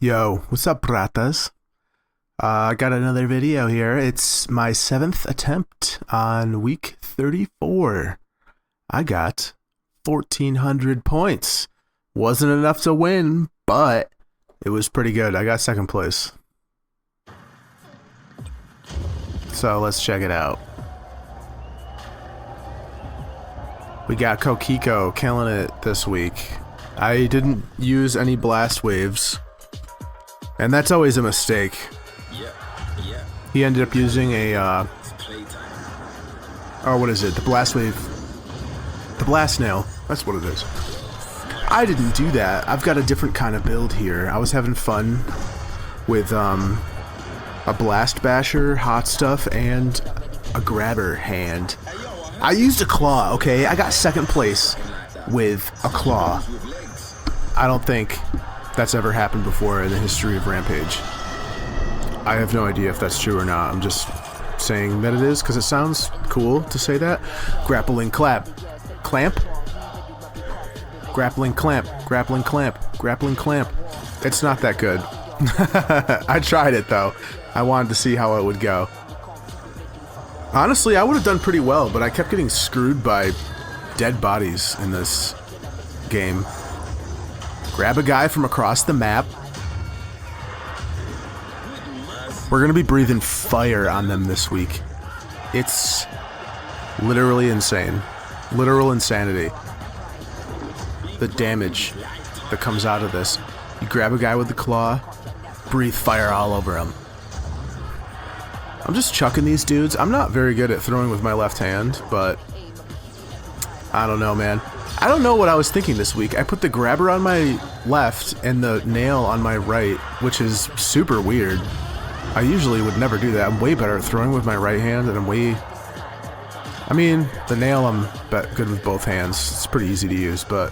Yo, what's up, Brattas? I got another video here. It's my 7th attempt on week 34. I got 1,400 points. Wasn't enough to win, but it was pretty good. I got second place. So let's check it out. We got Kokiko killing it this week. I didn't use any blast waves. And that's always a mistake. He ended up using a, what is it? The blast wave. The blast nail. That's what it is. I didn't do that. I've got a different kind of build here. I was having fun with, a blast basher, hot stuff, and a grabber hand. I used a claw, okay? I got second place with a claw. I don't think that's ever happened before in the history of Rampage. I have no idea if that's true or not. I'm just saying that it is because it sounds cool to say that. Grappling clap. Clamp? Grappling clamp. Grappling clamp. Grappling clamp. It's not that good. I tried it though. I wanted to see how it would go. Honestly, I would have done pretty well, but I kept getting screwed by dead bodies in this game. Grab a guy from across the map. We're gonna be breathing fire on them this week. It's literally insane. Literal insanity. The damage that comes out of this. You grab a guy with the claw, breathe fire all over him. I'm just chucking these dudes. I'm not very good at throwing with my left hand, but I don't know, man. I don't know what I was thinking this week. I put the grabber on my left and the nail on my right, which is super weird. I usually would never do that. I'm way better at throwing with my right hand, and I mean, the nail I'm good with both hands. It's pretty easy to use, but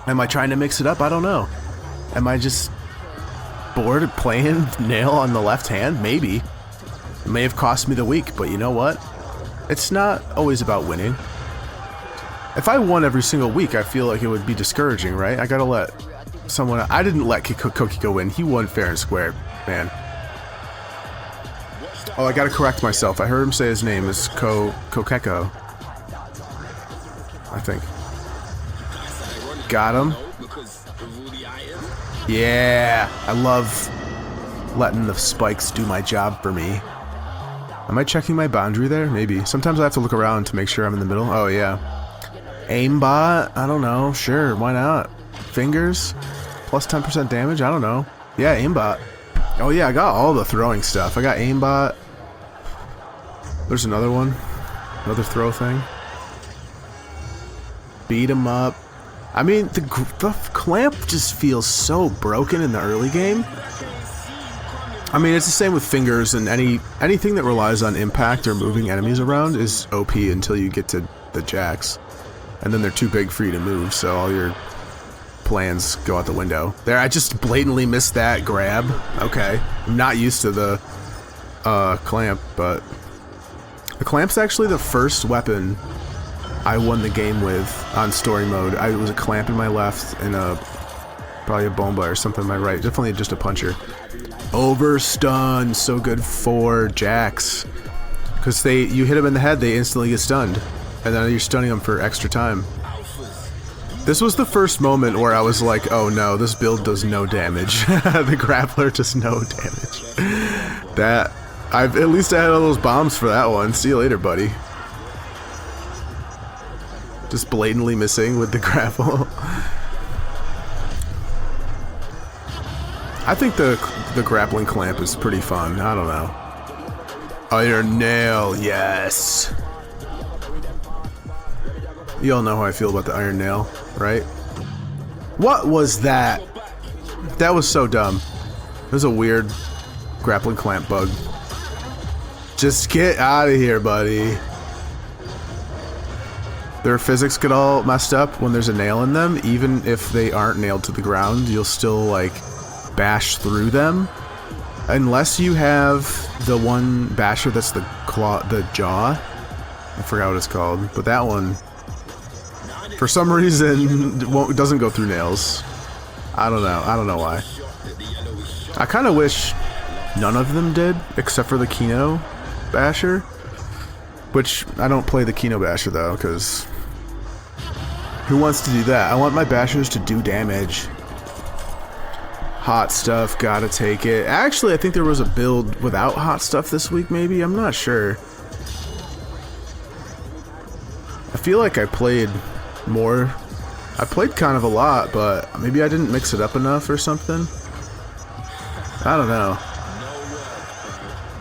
am I trying to mix it up? I don't know. Am I just bored of playing nail on the left hand? Maybe. It may have cost me the week, but you know what? It's not always about winning. If I won every single week, I feel like it would be discouraging, right? I gotta let someone... I didn't let Kokiko win. He won fair and square, man. Oh, I gotta correct myself. I heard him say his name is Kokeko. I think. Got him. Yeah! I love letting the spikes do my job for me. Am I checking my boundary there? Maybe. Sometimes I have to look around to make sure I'm in the middle. Oh, yeah. Aimbot? I don't know. Sure, why not? Fingers? Plus 10% damage? I don't know. Yeah, aimbot. Oh yeah, I got all the throwing stuff. I got aimbot. There's another one. Another throw thing. Beat him up. I mean, the clamp just feels so broken in the early game. I mean, it's the same with fingers, and anything that relies on impact or moving enemies around is OP until you get to the jacks. And then they're too big for you to move, so all your plans go out the window. There, I just blatantly missed that grab. Okay. I'm not used to the clamp, but the clamp's actually the first weapon I won the game with on story mode. It was a clamp in my left and probably a bomba or something in my right. Definitely just a puncher. Overstun, so good for jacks. Because you hit them in the head, they instantly get stunned. And then you're stunning them for extra time. This was the first moment where I was like, oh no, this build does no damage. The grappler does no damage. At least I had all those bombs for that one. See you later, buddy. Just blatantly missing with the grapple. I think the grappling clamp is pretty fun. I don't know. Iron nail, yes. You all know how I feel about the iron nail, right? What was that? That was so dumb. It was a weird grappling clamp bug. Just get out of here, buddy. Their physics get all messed up when there's a nail in them. Even if they aren't nailed to the ground, you'll still, like, bash through them. Unless you have the one basher that's the jaw. I forgot what it's called, but that one, for some reason, doesn't go through nails. I don't know why. I kind of wish none of them did, except for the Kino Basher. Which, I don't play the Kino Basher though, because who wants to do that? I want my Bashers to do damage. Hot stuff, gotta take it. Actually, I think there was a build without hot stuff this week, maybe? I'm not sure. I feel like I played more. I played kind of a lot, but maybe I didn't mix it up enough or something. I don't know.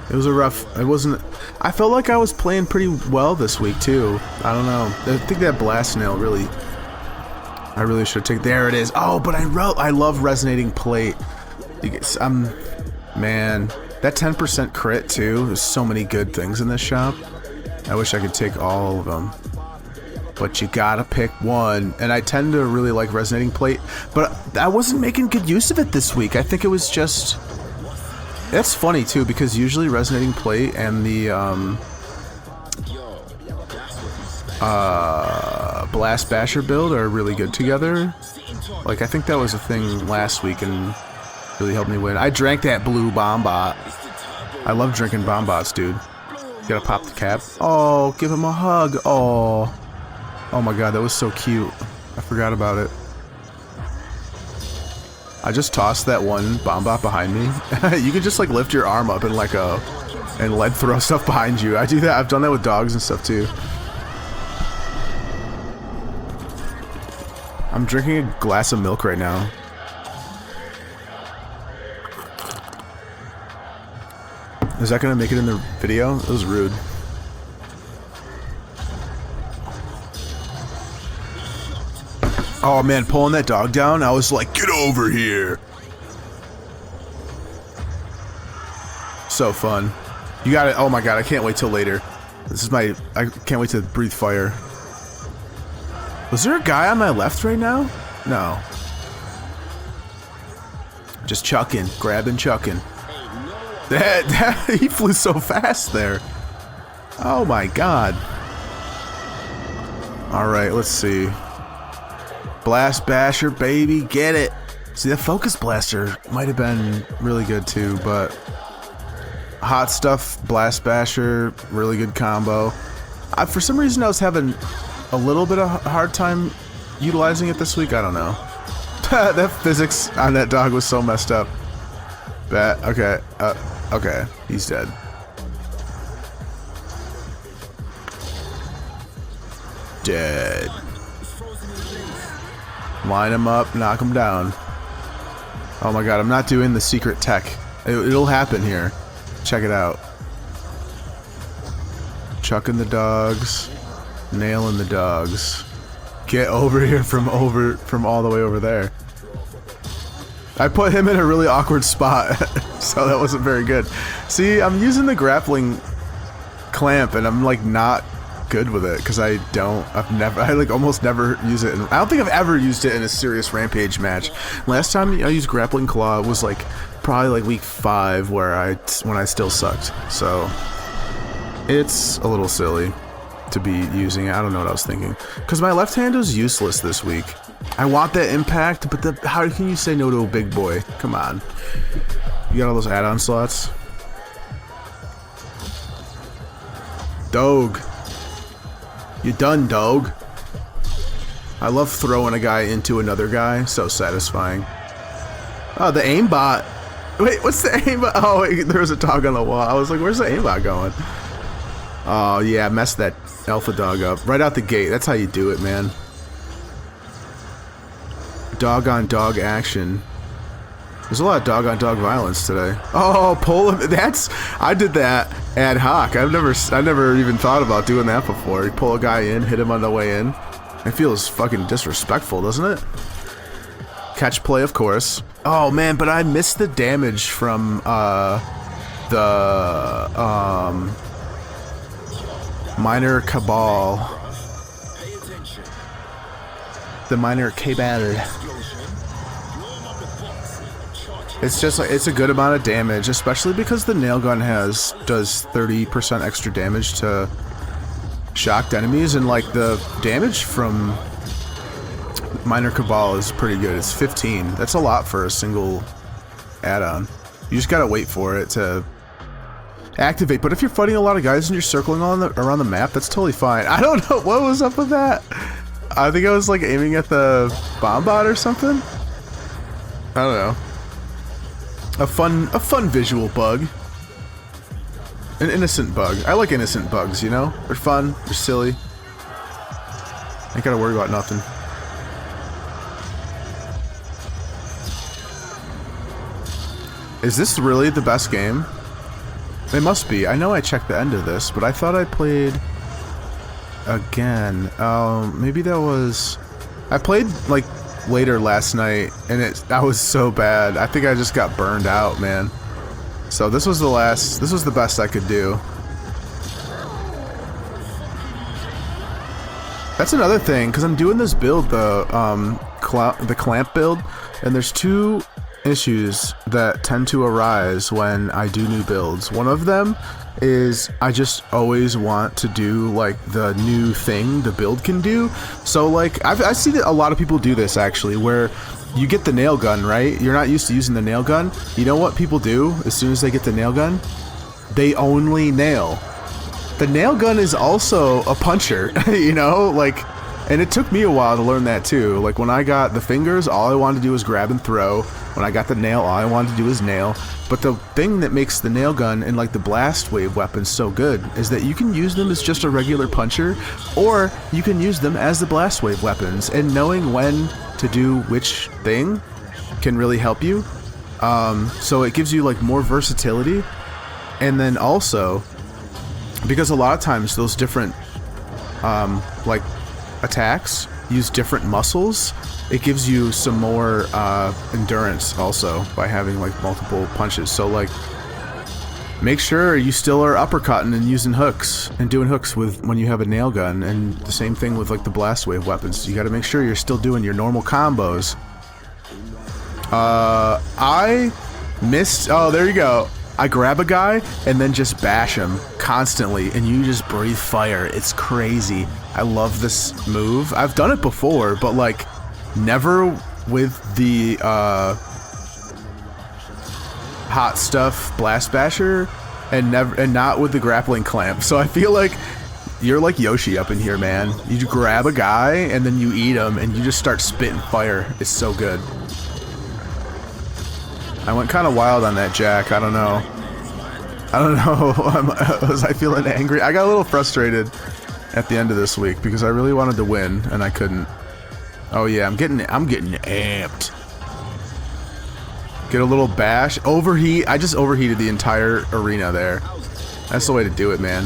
It was a rough... It wasn't... I felt like I was playing pretty well this week, too. I don't know. I think that blast nail really... I really should take... There it is. Oh, but I love resonating plate. Man, that 10% crit, too. There's so many good things in this shop. I wish I could take all of them. But you gotta pick one. And I tend to really like resonating plate. But I wasn't making good use of it this week. I think it was just... That's funny too, because usually resonating plate and the blast basher build are really good together. Like I think that was a thing last week and really helped me win. I drank that blue bomb bot. I love drinking bomb bots, dude. You gotta pop the cap. Oh, give him a hug. Oh, oh my god, that was so cute. I forgot about it. I just tossed that one bomb bot behind me. You can just like lift your arm up and like and lead throw stuff behind you. I do that. I've done that with dogs and stuff too. I'm drinking a glass of milk right now. Is that gonna make it in the video? It was rude. Oh man, pulling that dog down, I was like, get over here. So fun. You got it. Oh my god, I can't wait till later. This is I can't wait to breathe fire. Was there a guy on my left right now? No. Just chucking, grabbing, chucking. He flew so fast there. Oh my god. Alright, let's see. Blast Basher, baby, get it. See, that Focus Blaster might have been really good too, but Hot Stuff, Blast Basher, really good combo. For some reason I was having a little bit of a hard time utilizing it this week, I don't know. That physics on that dog was so messed up. Okay, okay, he's dead. Dead. Line him up, knock him down. Oh my god, I'm not doing the secret tech. It'll happen here. Check it out. Chucking the dogs. Nailing the dogs. Get over here from all the way over there. I put him in a really awkward spot, so that wasn't very good. See, I'm using the grappling clamp and I'm like not good with it because I like almost never use it. I don't think I've ever used it in a serious Rampage match. Last time I used grappling claw was like probably like week 5 when I still sucked. So it's a little silly to be using it. I don't know what I was thinking because my left hand was useless this week. I want that impact, but how can you say no to a big boy? Come on. You got all those add-on slots. Dog. You done, dog. I love throwing a guy into another guy. So satisfying. Oh, the aimbot. Wait, what's the aimbot? Oh, wait, there was a dog on the wall. I was like, where's the aimbot going? Oh, yeah, messed that alpha dog up. Right out the gate. That's how you do it, man. Dog on dog action. There's a lot of dog on dog violence today. Oh, pull him. I did that ad hoc. I never even thought about doing that before. You pull a guy in, hit him on the way in. It feels fucking disrespectful, doesn't it? Catch play, of course. Oh man, but I missed the damage from the Minor Cabal. The Minor Cabal. It's just like, it's a good amount of damage, especially because the nail gun does 30% extra damage to shocked enemies, and like the damage from Minor Cabal is pretty good. It's 15. That's a lot for a single add-on. You just gotta wait for it to activate. But if you're fighting a lot of guys and you're circling around the map, that's totally fine. I don't know what was up with that. I think I was like aiming at the bomb bot or something. I don't know. A fun visual bug. An innocent bug. I like innocent bugs, you know? They're fun, they're silly. Ain't gotta worry about nothing. Is this really the best game? It must be. I know I checked the end of this, but I thought I played again. Maybe that was... I played like later last night and that was so bad. I think I just got burned out, man. So this was the best I could do. That's another thing, because I'm doing this build, the clamp build, and there's two issues that tend to arise when I do new builds. One of them is I just always want to do like the new thing the build can do. So like I see that a lot of people do this actually, where you get the nail gun, right? You're not used to using the nail gun. You know what people do as soon as they get the nail gun? They only nail. The nail gun is also a puncher, you know, like, and it took me a while to learn that too. Like when I got the fingers, all I wanted to do was grab and throw. When I got the nail, all I wanted to do was nail. But the thing that makes the nail gun and like the blast wave weapons so good is that you can use them as just a regular puncher, or you can use them as the blast wave weapons, and knowing when to do which thing can really help you. So it gives you like more versatility. And then also, because a lot of times those different like attacks use different muscles, it gives you some more endurance also by having like multiple punches. So like make sure you still are uppercutting and using hooks and doing hooks with when you have a nail gun, and the same thing with like the blast wave weapons. You got to make sure you're still doing your normal combos. I missed. Oh, there you go. I grab a guy and then just bash him constantly, and you just breathe fire. It's crazy. I love this move. I've done it before, but like never with the hot stuff blast basher, and not with the grappling clamp. So I feel like you're like Yoshi up in here, man. You grab a guy and then you eat him and you just start spitting fire. It's so good. I went kind of wild on that Jack. I don't know. Was I feeling angry? I got a little frustrated at the end of this week because I really wanted to win and I couldn't. Oh yeah, I'm getting amped. Get a little bash. Overheat. I just overheated the entire arena there. That's the way to do it, man.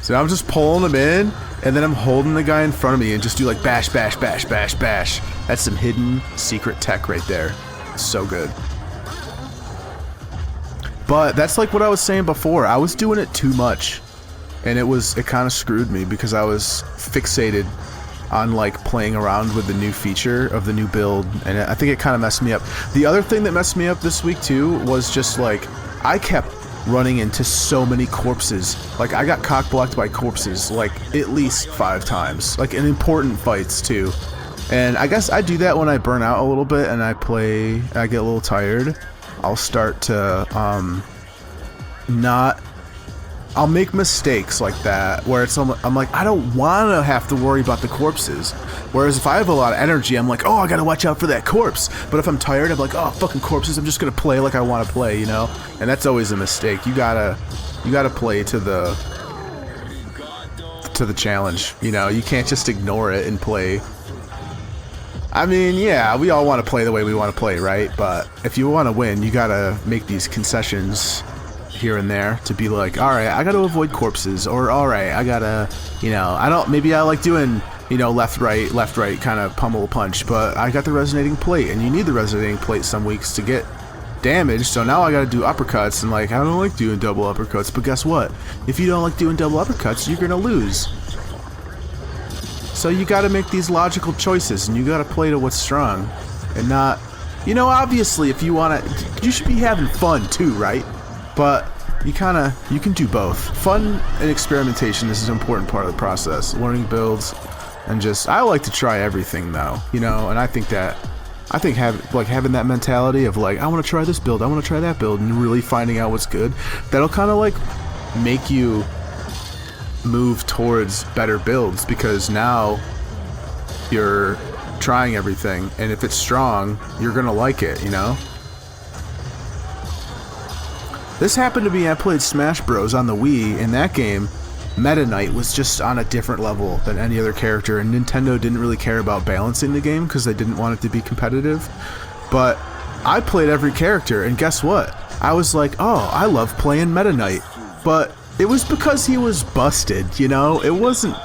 So now I'm just pulling him in, and then I'm holding the guy in front of me and just do like bash, bash, bash, bash, bash. That's some hidden secret tech right there. It's so good. But that's like what I was saying before. I was doing it too much, and it kind of screwed me because I was fixated on like playing around with the new feature of the new build, and I think it kind of messed me up. The other thing that messed me up this week too was just like I kept running into so many corpses. Like I got cock blocked by corpses like at least 5 times, like in important fights too. And I guess I do that when I burn out a little bit and I get a little tired. I'll start to I'll make mistakes like that where I'm like, I don't want to have to worry about the corpses. Whereas if I have a lot of energy, I'm like, oh, I gotta watch out for that corpse. But if I'm tired, I'm like, oh, fucking corpses, I'm just gonna play like I want to play, you know? And that's always a mistake. You gotta play to the challenge, you know? You can't just ignore it and play. I mean, yeah, we all want to play the way we want to play, right? But if you want to win, you gotta make these concessions here and there to be like, all right, I gotta avoid corpses, or all right, I gotta, you know, maybe I like doing, you know, left right kind of pummel punch, but I got the resonating plate, and you need the resonating plate some weeks to get damage, so now I gotta do uppercuts, and like, I don't like doing double uppercuts, but guess what? If you don't like doing double uppercuts, you're gonna lose. So you gotta make these logical choices, and you gotta play to what's strong, and not, you know, obviously if you wanna, you should be having fun too, right? But you can do both. Fun and experimentation is an important part of the process. Learning builds, and just, I like to try everything though, you know, and I think that I think having that mentality of like, I want to try this build, I want to try that build, and really finding out what's good, that'll kind of like make you move towards better builds, because now you're trying everything, and if it's strong, you're gonna like it, you know? This happened to me, I played Smash Bros on the Wii. In that game, Meta Knight was just on a different level than any other character, and Nintendo didn't really care about balancing the game because they didn't want it to be competitive. But I played every character, and guess what? I was like, oh, I love playing Meta Knight. But it was because he was busted, you know? It wasn't...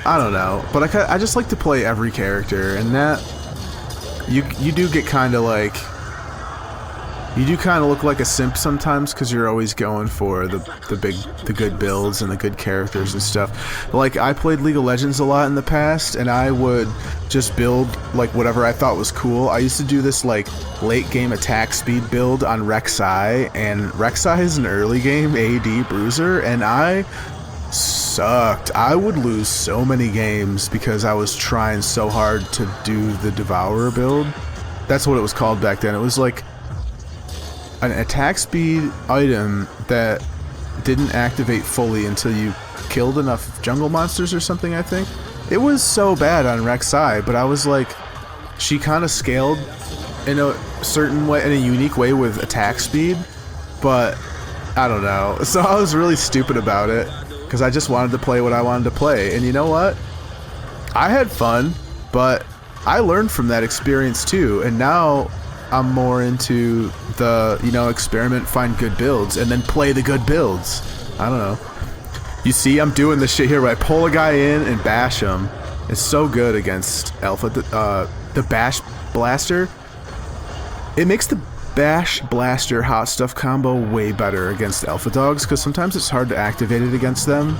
I don't know. But I just like to play every character, and that... You do get kind of like... You do kind of look like a simp sometimes because you're always going for the good builds and the good characters and stuff. Like, I played League of Legends a lot in the past, and I would just build like whatever I thought was cool. I used to do this like late game attack speed build on Rek'Sai, and Rek'Sai is an early game AD bruiser, and I sucked. I would lose so many games because I was trying so hard to do the Devourer build. That's what it was called back then. It was like an attack speed item that didn't activate fully until you killed enough jungle monsters or something, I think. It was so bad on Rek'Sai, but I was like, she kind of scaled in a certain way, in a unique way with attack speed, but I don't know. So I was really stupid about it because I just wanted to play what I wanted to play. And you know what? I had fun, but I learned from that experience too, and now I'm more into the, you know, experiment, find good builds, and then play the good builds. I don't know. You see, I'm doing this shit here where I pull a guy in and bash him. It's so good against Alpha. The Bash Blaster. It makes the Bash Blaster Hot Stuff combo way better against Alpha Dogs, because sometimes it's hard to activate it against them.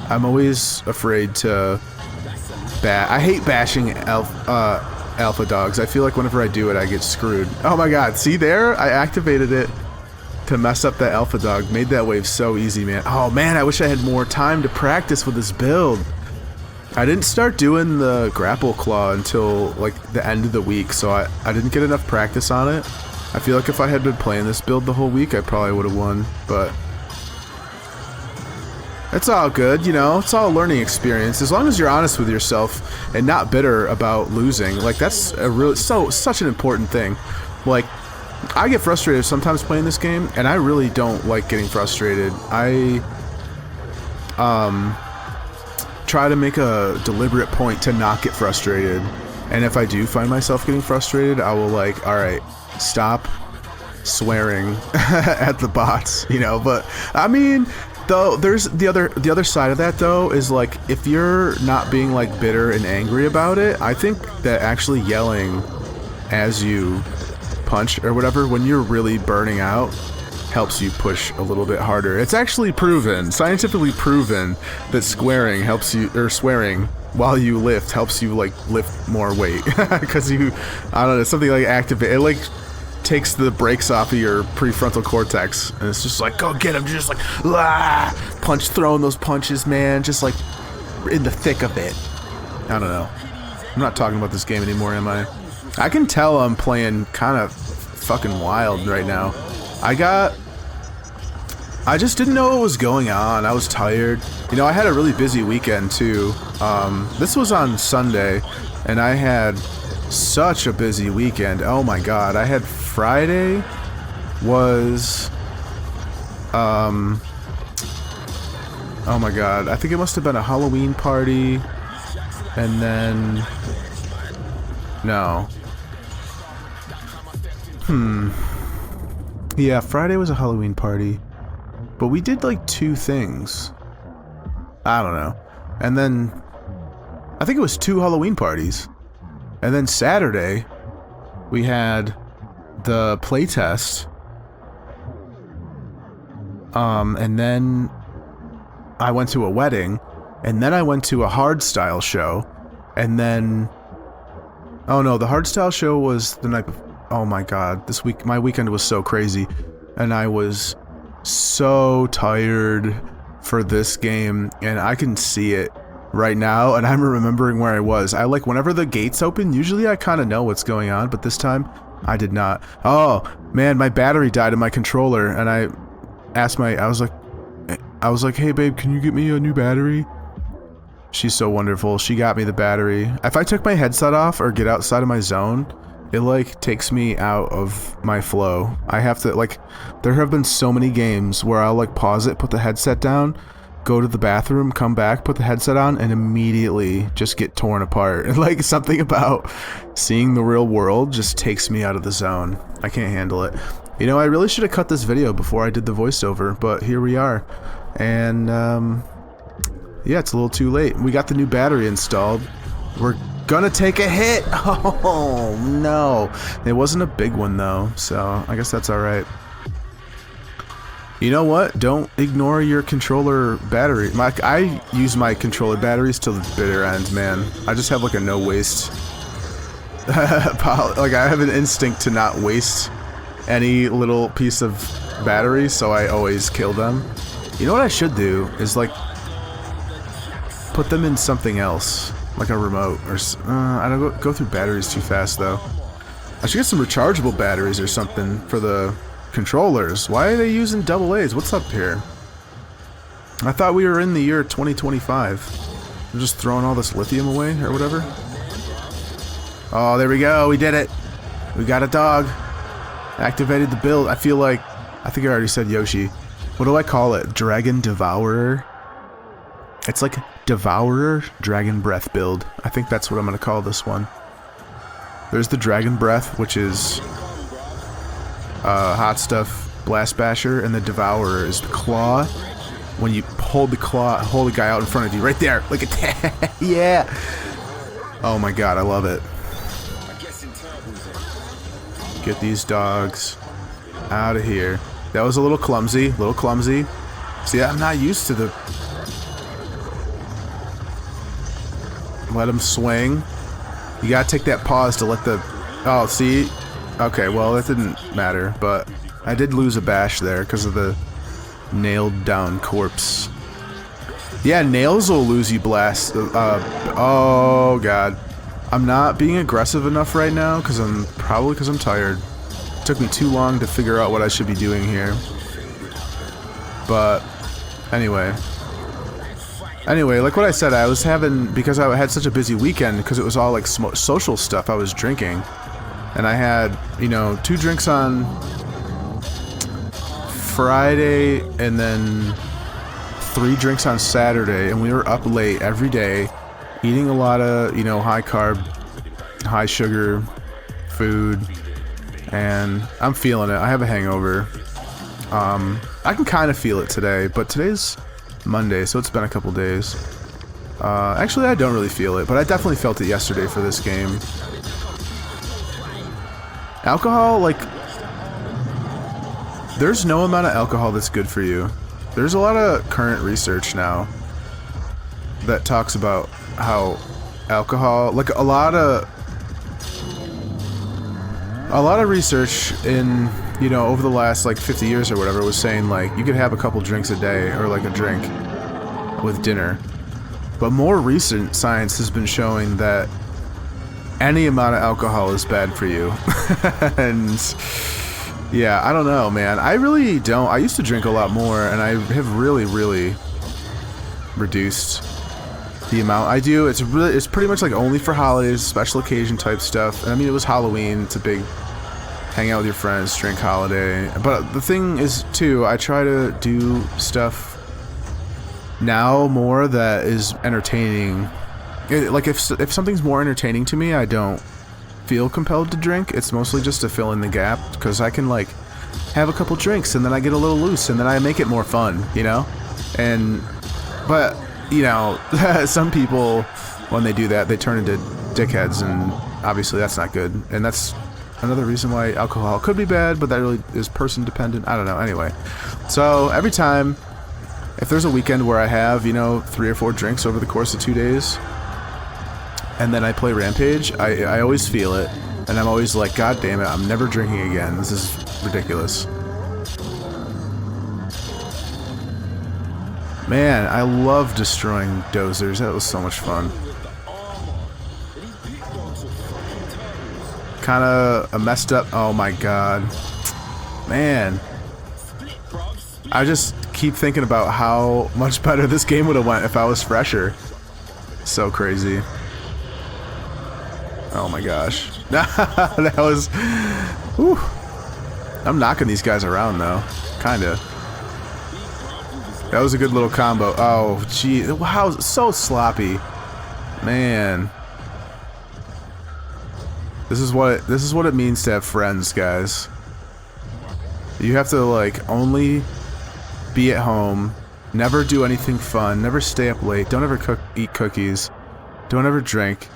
I'm always afraid to I hate bashing Alpha Dogs. I feel like whenever I do it, I get screwed. Oh my god, see there? I activated it to mess up that Alpha Dog. Made that wave so easy, man. Oh man, I wish I had more time to practice with this build. I didn't start doing the Grapple Claw until like the end of the week, so I didn't get enough practice on it. I feel like if I had been playing this build the whole week, I probably would have won, but it's all good, you know, it's all a learning experience. As long as you're honest with yourself and not bitter about losing, like that's a really, such an important thing. Like, I get frustrated sometimes playing this game, and I really don't like getting frustrated. I try to make a deliberate point to not get frustrated. And if I do find myself getting frustrated, I will like, alright, stop swearing at the bots, you know, but I mean, though, there's the other side of that though, is like, if you're not being like bitter and angry about it, I think that actually yelling as you punch or whatever when you're really burning out helps you push a little bit harder. It's actually proven, scientifically proven, that swearing helps you, or swearing while you lift helps you like lift more weight because you, I don't know, something like activate, it like takes the brakes off of your prefrontal cortex, and it's just like, go get him, just like, throwing those punches, man, just like in the thick of it. I don't know. I'm not talking about this game anymore, am I? I can tell I'm playing kind of fucking wild right now. I just didn't know what was going on. I was tired. You know, I had a really busy weekend too. This was on Sunday, and I had such a busy weekend. Oh my god. I had Friday was oh my god, I think it must have been a Halloween party, and then no. Yeah, Friday was a Halloween party, but we did like 2 things. I don't know. And then I think it was 2 Halloween parties. And then Saturday, we had the playtest. And then I went to a wedding. And then I went to a hardstyle show. And then... Oh no, the hardstyle show was the night before. Oh my god, this week, my weekend was so crazy. And I was so tired for this game. And I can see it right now, and I'm remembering where I was. I like whenever the gates open, usually I kind of know what's going on, but this time I did not. Oh man, my battery died in my controller, and I asked I was like, hey babe, can you get me a new battery? She's so wonderful. She got me the battery. If I took my headset off or get outside of my zone, it like takes me out of my flow. I have to like, there have been so many games where I'll like pause it, put the headset down, go to the bathroom, come back, put the headset on, and immediately just get torn apart. And like something about seeing the real world just takes me out of the zone. I can't handle it. You know, I really should have cut this video before I did the voiceover, but here we are. And yeah, it's a little too late. We got the new battery installed. We're gonna take a hit. Oh no. It wasn't a big one though, so I guess that's alright. You know what? Don't ignore your controller battery. I use my controller batteries till the bitter end, man. I just have like a no waste. Like I have an instinct to not waste any little piece of battery, so I always kill them. You know what I should do is like put them in something else, like a remote or I don't go through batteries too fast though. I should get some rechargeable batteries or something for the controllers. Why are they using AA's? What's up here? I thought we were in the year 2025. They're just throwing all this lithium away or whatever. Oh, there we go. We did it. We got a dog. Activated the build. I think I already said Yoshi. What do I call it? Dragon Devourer? It's like Devourer Dragon Breath build. I think that's what I'm going to call this one. There's the Dragon Breath, which is hot stuff blast basher, and the Devourer is the claw. When you hold the claw, hold the guy out in front of you, right there. Look at that. Yeah. Oh my god, I love it. Get these dogs out of here. That was a little clumsy, See, I'm not used to the... Let him swing. You gotta take that pause to let the... Oh, see? Okay, well, that didn't matter, but I did lose a bash there because of the nailed down corpse. Yeah, nails will lose you blast. Oh, God. I'm not being aggressive enough right now because I'm tired. It took me too long to figure out what I should be doing here. But anyway, like what I said, I was having, because I had such a busy weekend, because it was all like social stuff, I was drinking. And I had, you know, 2 drinks on Friday and then 3 drinks on Saturday, and we were up late every day eating a lot of, you know, high carb, high sugar food, and I'm feeling it. I have a hangover. I can kind of feel it today, but today's Monday, so it's been a couple days. Actually, I don't really feel it, but I definitely felt it yesterday for this game. Alcohol, like, there's no amount of alcohol that's good for you. There's a lot of current research now that talks about how alcohol, like a lot of research in, you know, over the last like 50 years or whatever was saying like you could have a couple drinks a day or like a drink with dinner. But more recent science has been showing that any amount of alcohol is bad for you. And yeah, I don't know, man. I really don't. I used to drink a lot more, and I have really, really reduced the amount I do. It's pretty much like only for holidays, special occasion type stuff. And I mean, it was Halloween. It's a big hang out with your friends, drink holiday. But the thing is, too, I try to do stuff now more that is entertaining. Like if something's more entertaining to me, I don't feel compelled to drink. It's mostly just to fill in the gap, because I can like have a couple drinks and then I get a little loose and then I make it more fun, you know? But you know, some people, when they do that, they turn into dickheads, and obviously that's not good. And that's another reason why alcohol could be bad, but that really is person dependent. I don't know. Anyway, so every time, if there's a weekend where I have, you know, 3 or 4 drinks over the course of 2 days, and then I play Rampage, I always feel it, and I'm always like, God damn it, I'm never drinking again. This is ridiculous. Man, I love destroying dozers. That was so much fun. Kind of a messed up. Oh my god. Man. I just keep thinking about how much better this game would have went if I was fresher. So crazy. Oh my gosh. That was... Whew. I'm knocking these guys around though. Kinda. That was a good little combo. Oh, gee. Wow, so sloppy. Man. This is what it means to have friends, guys. You have to, like, only be at home, never do anything fun, never stay up late, don't ever eat cookies, don't ever drink.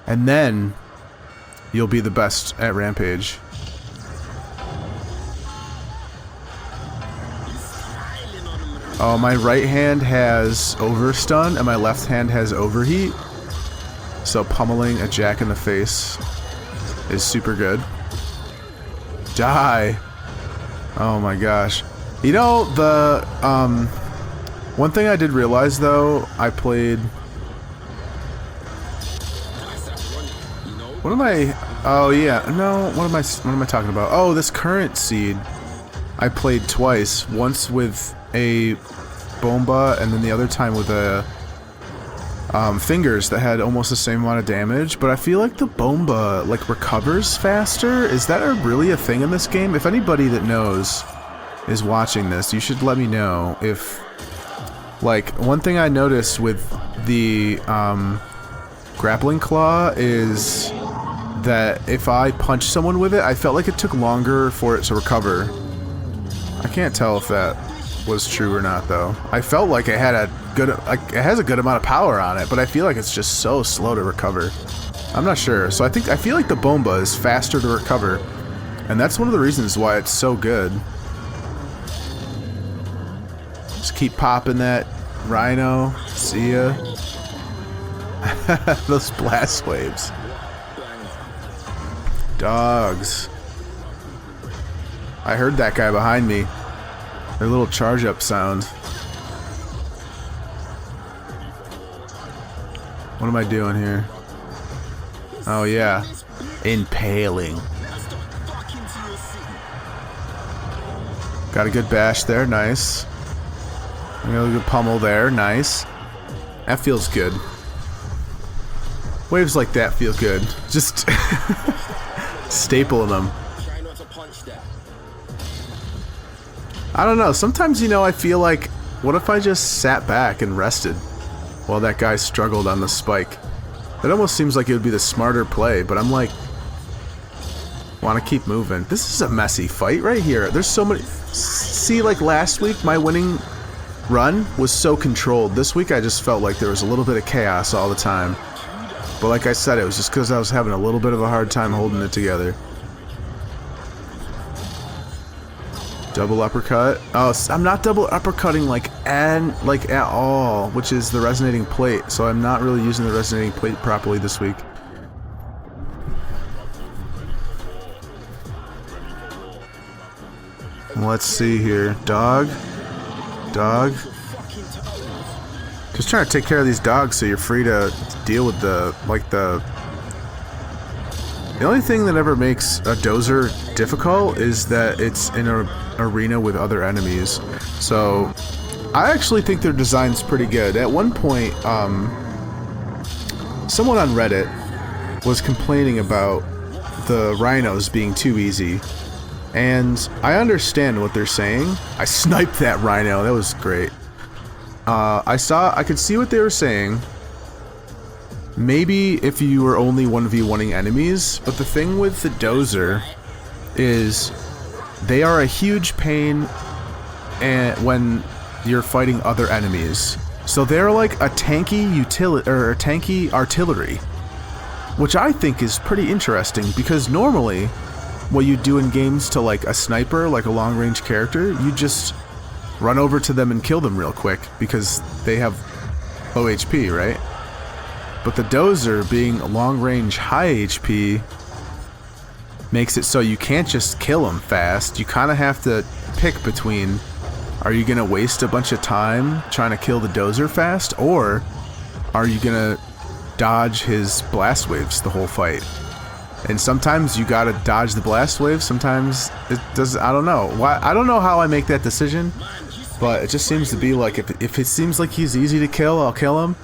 And then you'll be the best at Rampage. Oh, my right hand has overstun and my left hand has overheat. So pummeling a jack in the face is super good. Die! Oh my gosh. You know, the, one thing I did realize though, I played... What am I... Oh yeah, no, what am I talking about? Oh, this current seed I played twice. Once with a bomba and then the other time with a fingers that had almost the same amount of damage, but I feel like the bomba like recovers faster. Is that really a thing in this game? If anybody that knows is watching this, you should let me know. If, like, one thing I noticed with the grappling claw is that if I punch someone with it, I felt like it took longer for it to recover. I can't tell if that was true or not though. I felt like it had a good, like, it has a good amount of power on it, but I feel like it's just so slow to recover. I'm not sure. So I feel like the bomba is faster to recover, and that's one of the reasons why it's so good. Just keep popping that rhino. See ya. Those blast waves. Dogs. I heard that guy behind me. Their little charge up sound. What am I doing here? Oh yeah. Impaling. Got a good bash there, nice. Got a good pummel there, nice. That feels good. Waves like that feel good. Just stapling them. I don't know, sometimes, you know, I feel like, what if I just sat back and rested while that guy struggled on the spike? That almost seems like it would be the smarter play, but I'm like, want to keep moving. This is a messy fight right here. There's so many... See, like last week, my winning run was so controlled. This week I just felt like there was a little bit of chaos all the time. But like I said, it was just because I was having a little bit of a hard time holding it together. Double uppercut. Oh, I'm not double uppercutting like at all, which is the resonating plate. So I'm not really using the resonating plate properly this week. Let's see here. Dog. Dog. Just trying to take care of these dogs so you're free to deal with the, like the... The only thing that ever makes a dozer difficult is that it's in an arena with other enemies. So, I actually think their design's pretty good. At one point, someone on Reddit was complaining about the rhinos being too easy. And I understand what they're saying. I sniped that rhino, that was great. I could see what they were saying. Maybe if you were only 1v1ing enemies, but the thing with the dozer is they are a huge pain when you're fighting other enemies. So they're like a tanky tanky artillery, which I think is pretty interesting because normally what you do in games to like a sniper, like a long-range character, you just run over to them and kill them real quick because they have low HP, right? But the dozer, being long-range, high HP, makes it so you can't just kill them fast. You kind of have to pick between Are you gonna waste a bunch of time trying to kill the dozer fast, or are you gonna dodge his blast waves the whole fight? And sometimes you gotta dodge the blast waves, sometimes it does. I don't know. I don't know how I make that decision, but it just seems to be like if it seems like he's easy to kill, I'll kill him.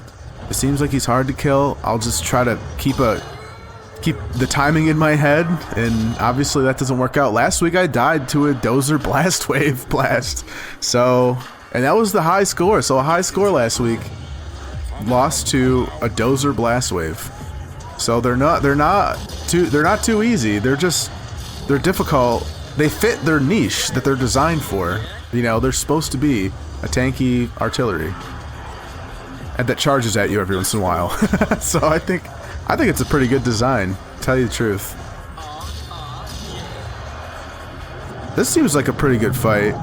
If it seems like he's hard to kill, I'll just try to keep the timing in my head, and obviously that doesn't work out. Last week I died to a dozer blast wave blast, so, and that was the high score. So a high score last week, lost to a dozer blast wave. So they're not too easy. They're difficult. They fit their niche that they're designed for. You know, they're supposed to be a tanky artillery, and that charges at you every once in a while. So I think it's a pretty good design, to tell you the truth. This seems like a pretty good fight.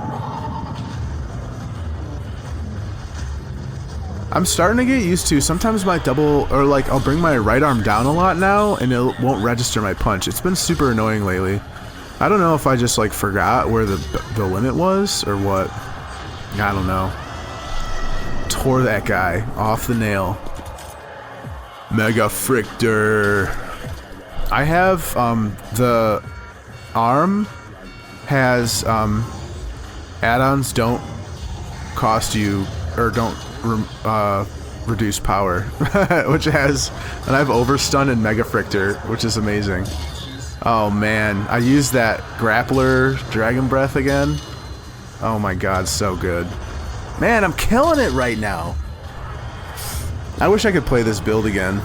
I'm starting to get used to, sometimes my double, or like I'll bring my right arm down a lot now and it won't register my punch. It's been super annoying lately. I don't know if I just like forgot where the limit was or what. I don't know. Tore that guy off the nail. Mega Frictor. I have the arm has add-ons don't cost you, or don't reduce power, which has, and I have Overstun and Mega Frictor, which is amazing. Oh man, I used that Grappler Dragon Breath again. Oh my god, so good. Man, I'm killing it right now. I wish I could play this build again.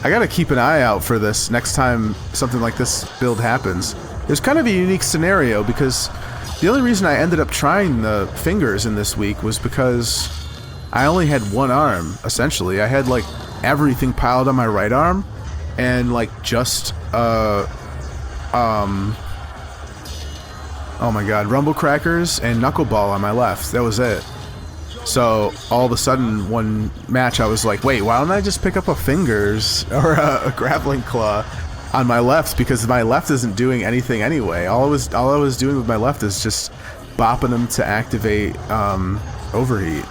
I gotta keep an eye out for this next time something like this build happens. It was kind of a unique scenario because the only reason I ended up trying the fingers in this week was because I only had one arm, essentially. I had like everything piled on my right arm and like just oh my god, Rumble Crackers and Knuckleball on my left. That was it. So all of a sudden, one match I was like, wait, why don't I just pick up a fingers or a grappling claw on my left, because my left isn't doing anything anyway. All I was doing with my left is just bopping them to activate overheat.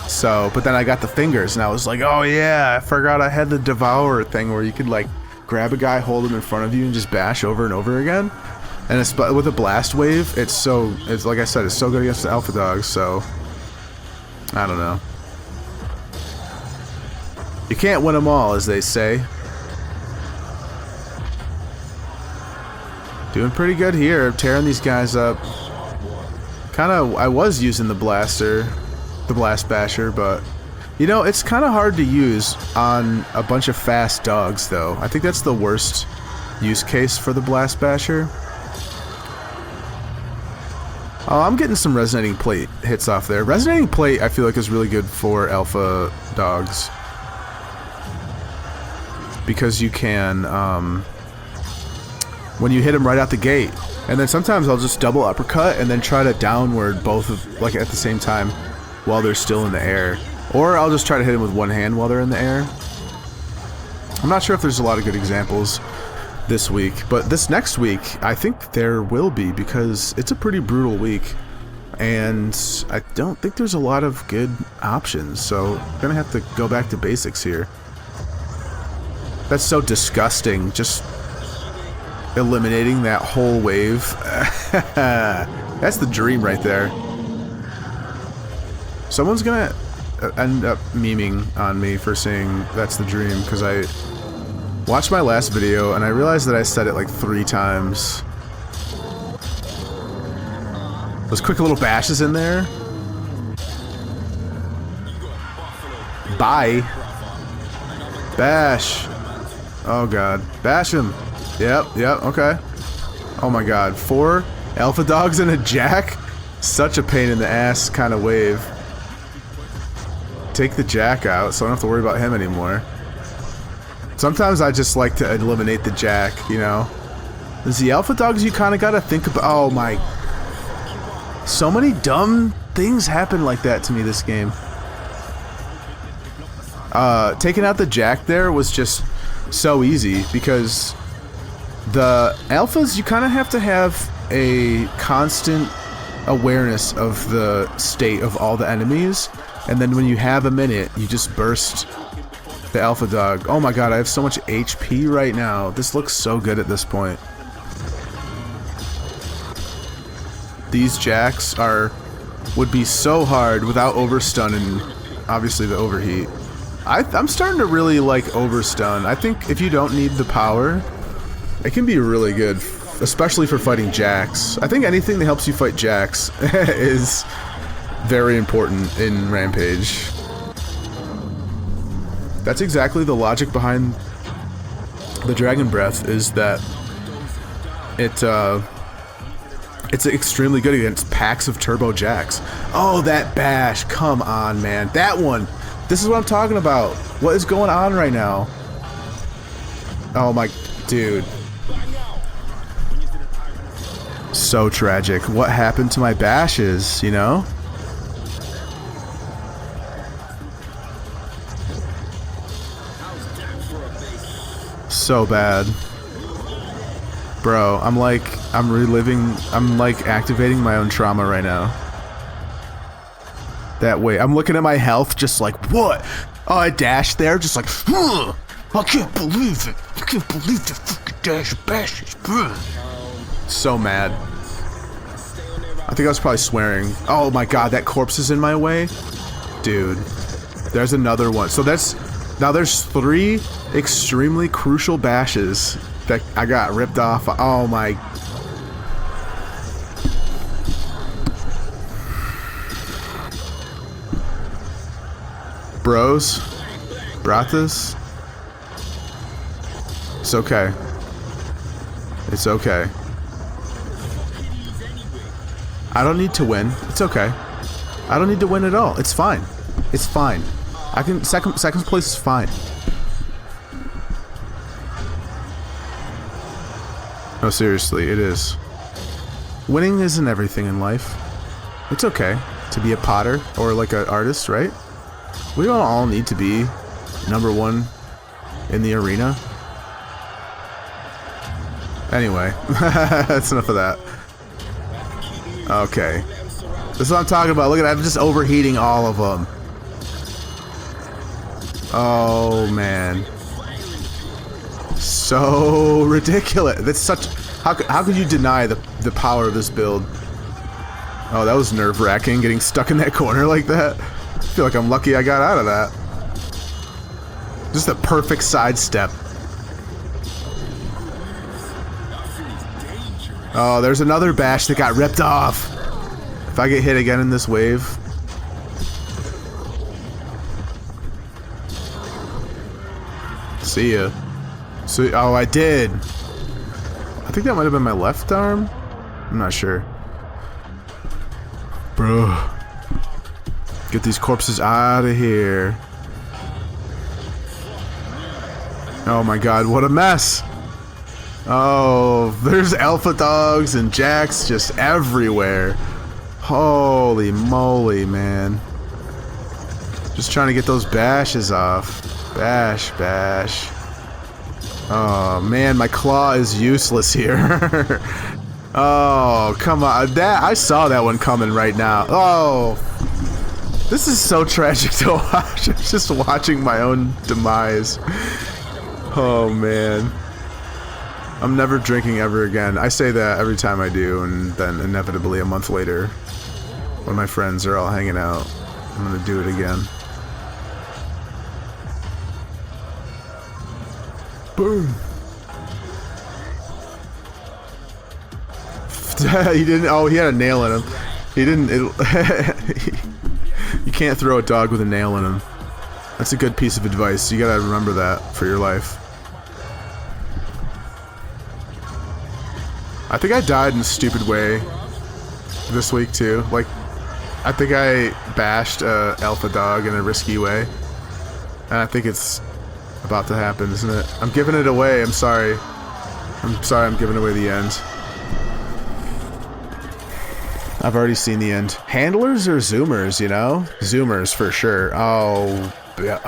So, but then I got the fingers and I was like, oh yeah, I forgot I had the Devourer thing where you could like grab a guy, hold him in front of you and just bash over and over again. And it's, with a blast wave, it's like I said, it's so good against the Alpha Dogs, so I don't know. You can't win them all, as they say. Doing pretty good here, tearing these guys up. I was using the blaster, the blast basher, but you know, it's kind of hard to use on a bunch of fast dogs, though. I think that's the worst use case for the blast basher. Oh, I'm getting some resonating plate hits off there. Resonating plate, I feel like, is really good for alpha dogs because you can, when you hit them right out the gate, and then sometimes I'll just double uppercut and then try to downward both of, like, at the same time while they're still in the air, or I'll just try to hit them with one hand while they're in the air. I'm not sure if there's a lot of good examples this week, but this next week I think there will be, because it's a pretty brutal week and I don't think there's a lot of good options, so I'm gonna have to go back to basics here. That's so disgusting, just eliminating that whole wave. That's the dream right there. Someone's gonna end up memeing on me for saying that's the dream, because I watched my last video and I realized that I said it like 3 times. Those quick little bashes in there. Bye. Bash. Oh god. Bash him. Yep, okay. Oh my god. 4 alpha dogs and a jack? Such a pain in the ass kind of wave. Take the jack out so I don't have to worry about him anymore. Sometimes I just like to eliminate the jack, you know. There's the alpha dogs you kind of gotta think about. Oh my. So many dumb things happen like that to me this game. Taking out the jack there was just so easy, because the alphas, you kind of have to have a constant awareness of the state of all the enemies, and then when you have a minute, you just burst the Alpha Dog. Oh my god, I have so much HP right now. This looks so good at this point. These jacks would be so hard without overstun and obviously the overheat. I'm starting to really like overstun. I think if you don't need the power, it can be really good, especially for fighting jacks. I think anything that helps you fight jacks is very important in Rampage. That's exactly the logic behind the Dragon Breath, is that it's extremely good against packs of turbo jacks. Oh, that bash, come on, man. That one, this is what I'm talking about. What is going on right now? Oh my, dude. So tragic. What happened to my bashes, you know? So bad. Bro, I'm like activating my own trauma right now. That way, I'm looking at my health just like, what? Oh, I dashed there, just like, huh, I can't believe it. I can't believe the fucking dash bashes, bro. So mad. I think I was probably swearing. Oh my god, that corpse is in my way? Dude, there's another one. So now there's 3 extremely crucial bashes that I got ripped off. Oh my. Bros. Brattas. It's okay. It's okay. I don't need to win. It's okay. I don't need to win at all. It's fine. It's fine. I can second place is fine. No, seriously, it is. Winning isn't everything in life. It's okay to be a potter or like an artist, right? We don't all need to be #1 in the arena. Anyway, that's enough of that. Okay. This is what I'm talking about. Look at that. I'm just overheating all of them. Oh, man. So ridiculous. That's such... How could you deny the power of this build? Oh, that was nerve-wracking, getting stuck in that corner like that. I feel like I'm lucky I got out of that. Just a perfect sidestep. Oh, there's another bash that got ripped off. If I get hit again in this wave... See ya. Oh, I did. I think that might have been my left arm. I'm not sure. Bro. Get these corpses out of here. Oh my god, what a mess. Oh, there's Alpha Dogs and Jacks just everywhere. Holy moly, man. Just trying to get those bashes off. Bash, bash. Oh man, my claw is useless here. Oh, come on. I saw that one coming right now. Oh. This is so tragic to watch. I'm just watching my own demise. Oh man. I'm never drinking ever again. I say that every time I do, and then inevitably a month later, when my friends are all hanging out, I'm gonna do it again. Boom. He didn't. Oh, he had a nail in him. He didn't. You can't throw a dog with a nail in him. That's a good piece of advice. You gotta remember that for your life. I think I died in a stupid way this week too. Like, I think I bashed a Alpha Dog in a risky way, and I think it's about to happen, isn't it? I'm giving it away. I'm sorry. I'm giving away the end. I've already seen the end. Handlers or zoomers, you know? Zoomers for sure. Oh, yeah.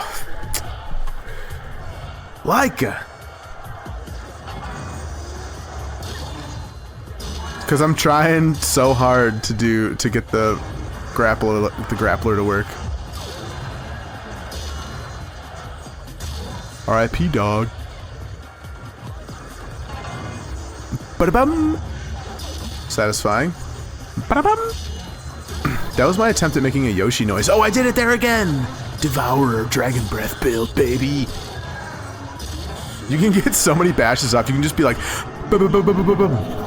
Leica. Because I'm trying so hard to get the grappler to work. R.I.P. dog. Ba-da-bum. Satisfying. Ba-da-bum. That was my attempt at making a Yoshi noise. Oh, I did it there again! Devourer, Dragon Breath build, baby. You can get so many bashes off. You can just be like, ba-ba-ba-ba-ba-ba-bum.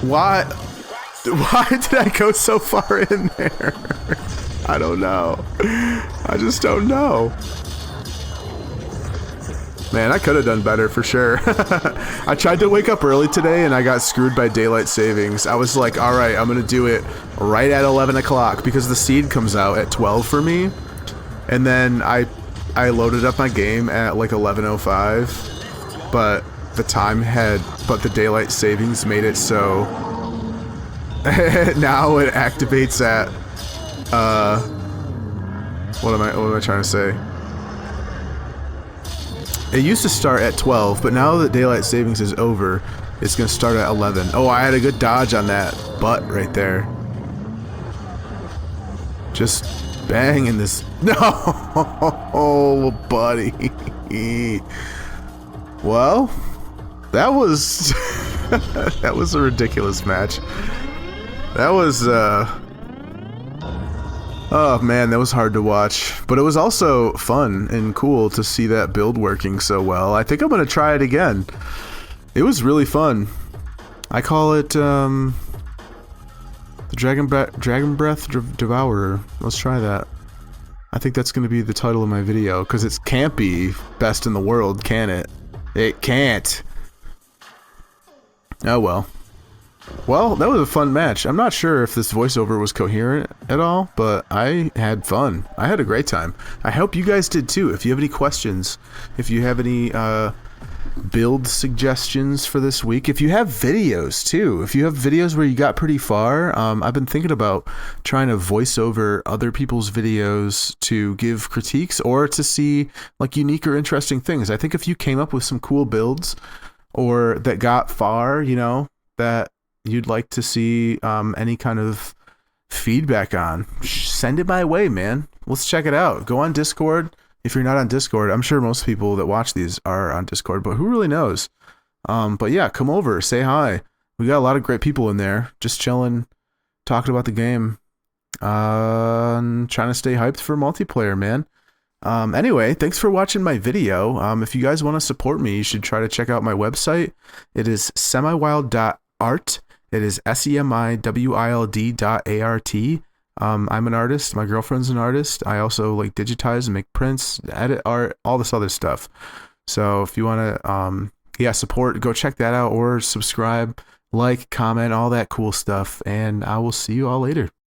Why did I go so far in there? I don't know. I just don't know. Man, I could have done better for sure. I tried to wake up early today and I got screwed by daylight savings. I was like, alright, I'm gonna do it right at 11 o'clock because the seed comes out at 12 for me. And then I loaded up my game at like 11:05, but the daylight savings made it so now it activates at what am I trying to say? It used to start at 12, but now that daylight savings is over, it's gonna start at 11. Oh, I had a good dodge on that butt right there. Just banging this. No, buddy. Well, that was that was a ridiculous match. That was oh man, that was hard to watch, but it was also fun and cool to see that build working so well. I think I'm gonna try it again. It was really fun. I call it the Dragon Breath Devourer. Let's try that. I think that's gonna be the title of my video because it can't be best in the world, can it? It can't. Oh well. Well, that was a fun match. I'm not sure if this voiceover was coherent at all, but I had fun. I had a great time. I hope you guys did too. If you have any questions, if you have any build suggestions for this week, if you have videos too, if you have videos where you got pretty far, I've been thinking about trying to voice over other people's videos to give critiques or to see like unique or interesting things. I think if you came up with some cool builds or that got far, you know, that you'd like to see any kind of feedback on, send it my way, man. Let's check it out. Go on Discord. If you're not on Discord, I'm sure most people that watch these are on Discord, but who really knows? But yeah, come over, say hi. We got a lot of great people in there, just chilling, talking about the game, and trying to stay hyped for multiplayer, man. Anyway, thanks for watching my video. If you guys want to support me, you should try to check out my website. It is semiwild.art. It is semiwild.art. I'm an artist. My girlfriend's an artist. I also like digitize and make prints, edit art, all this other stuff. So if you want to, yeah, support, go check that out or subscribe, like, comment, all that cool stuff. And I will see you all later.